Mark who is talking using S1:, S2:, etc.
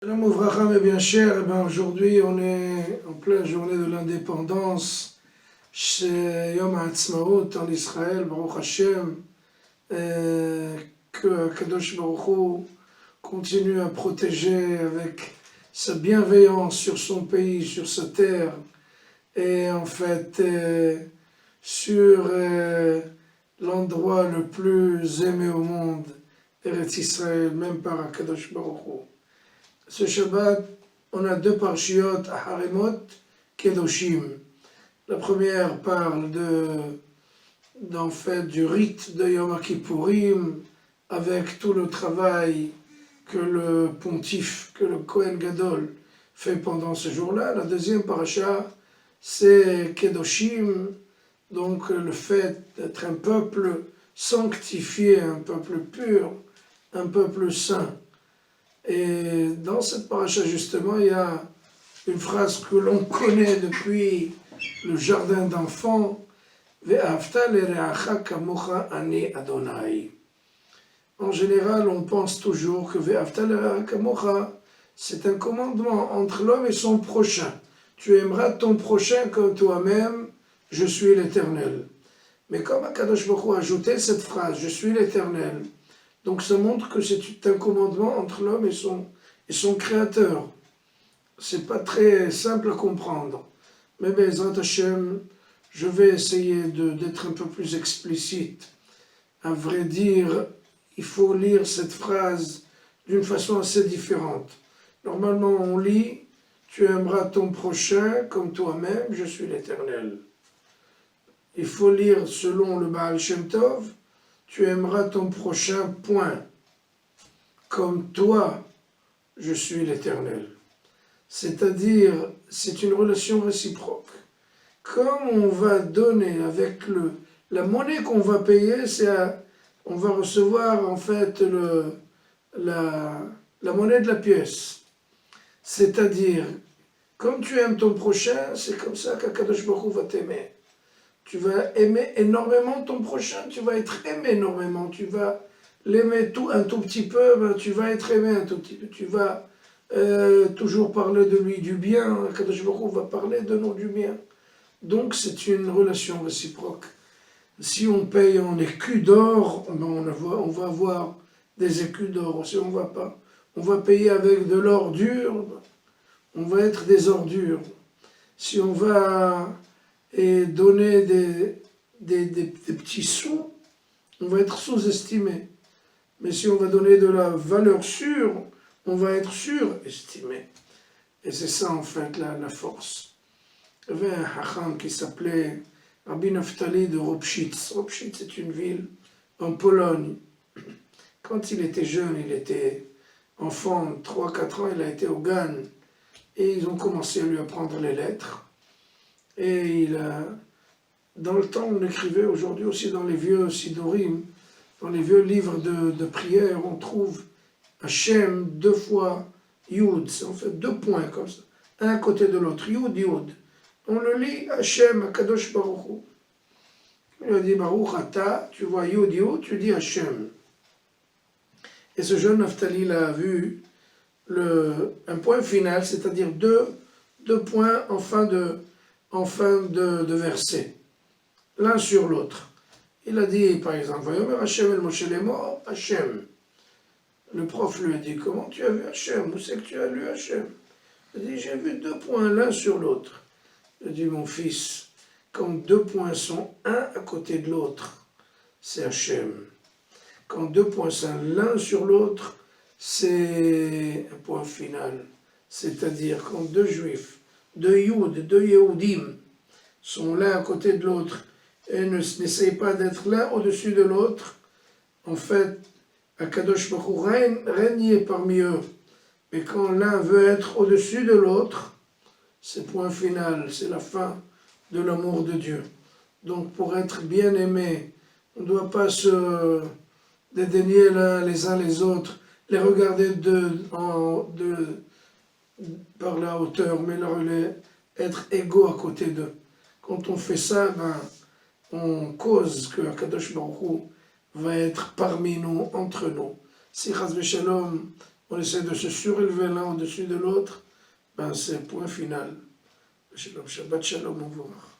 S1: Shalom Ouvracha, mes bien chers, aujourd'hui on est en pleine journée de l'indépendance chez Yom HaAtzmaut en Israël, Baruch Hashem, que Kadosh Baruch Hu continue à protéger avec sa bienveillance sur son pays, sur sa terre, et en fait sur l'endroit le plus aimé au monde, Eretz Israël, même par Kadosh Baruch Hu. Ce Shabbat, on a deux parshiyot à Haremot Kedoshim. La première parle en fait, du rite de Yom Kippourim, avec tout le travail que le pontife, que le Kohen Gadol fait pendant ce jour-là. La deuxième parasha, c'est Kedoshim, donc le fait d'être un peuple sanctifié, un peuple pur, un peuple saint. Et dans cette paracha, justement, il y a une phrase que l'on connaît depuis le jardin d'enfants, Ve'afta lereacha kamocha ani Adonai. En général, on pense toujours que Ve'afta lereacha kamocha, c'est un commandement entre l'homme et son prochain. Tu aimeras ton prochain comme toi-même, je suis l'Éternel. Mais comme Akadosh Baruch Hu a ajouté cette phrase, je suis l'Éternel, donc ça montre que c'est un commandement entre l'homme et son créateur. C'est pas très simple à comprendre. Mais Bezrat Hashem, je vais essayer d'être un peu plus explicite. À vrai dire, il faut lire cette phrase d'une façon assez différente. Normalement, on lit « Tu aimeras ton prochain comme toi-même, je suis l'Éternel ». Il faut lire selon le Baal Shem Tov, tu aimeras ton prochain, point. Comme toi, je suis l'Éternel. C'est-à-dire, c'est une relation réciproque. Comme on va donner avec la monnaie qu'on va payer, on va recevoir en fait la monnaie de la pièce. C'est-à-dire, comme tu aimes ton prochain, c'est comme ça qu'Akadosh Baruch Hu va t'aimer. Tu vas aimer énormément ton prochain, tu vas être aimé énormément, tu vas l'aimer un tout petit peu, tu vas être aimé un tout petit peu, tu vas toujours parler de lui du bien, Kadosh Baruch Hu va parler de nous du bien. Donc c'est une relation réciproque. Si on paye en écus d'or, on va avoir des écus d'or. Si on va payer avec de l'or dur, on va être des ordures. Si on va donner des petits sous, on va être sous-estimé. Mais si on va donner de la valeur sûre, on va être surestimé. Et c'est ça en fait la force. Il y avait un hacham qui s'appelait Rabbi Naftali de Ropshitz. Ropshitz c'est une ville en Pologne. Quand il était jeune, il était enfant, 3-4 ans, il a été au Gan. Et ils ont commencé à lui apprendre les lettres. Et dans le temps, on écrivait aujourd'hui aussi dans les vieux Sidorim, dans les vieux livres de prière, on trouve Hachem 2 fois Yud, c'est en fait 2 points comme ça, un à côté de l'autre, Yud, Yud. On le lit Hachem, Akadosh Baruch Hu. Il a dit Baruch Ata, tu vois Yud, Yud, tu dis Hachem. Et ce jeune Naftali il a vu un point final, c'est-à-dire deux points en fin de verset, l'un sur l'autre. Il a dit, par exemple, Hachem el Moshe Lemor, Hachem. Le prof lui a dit, comment tu as vu Hachem? Où c'est que tu as lu Hachem? Il a dit, j'ai vu 2 points l'un sur l'autre. Il a dit, mon fils, quand 2 points sont un à côté de l'autre, c'est Hachem. Quand 2 points sont l'un sur l'autre, c'est un point final. C'est-à-dire quand 2 juifs, 2 Yud, 2 Yehudim sont l'un à côté de l'autre et n'essayent pas d'être l'un au-dessus de l'autre, en fait, Akadosh Baruch Hu règne parmi eux. Mais quand l'un veut être au-dessus de l'autre, c'est point final, c'est la fin de l'amour de Dieu. Donc pour être bien aimé, on ne doit pas se dédaigner les uns les autres, les regarder par la hauteur, mais être égaux à côté d'eux. Quand on fait ça, on cause que Akadosh Baruch Hu va être parmi nous, entre nous. Si Chas V'Shalom, on essaie de se surélever l'un au-dessus de l'autre, ben c'est point final. Shabbat Shalom, au revoir.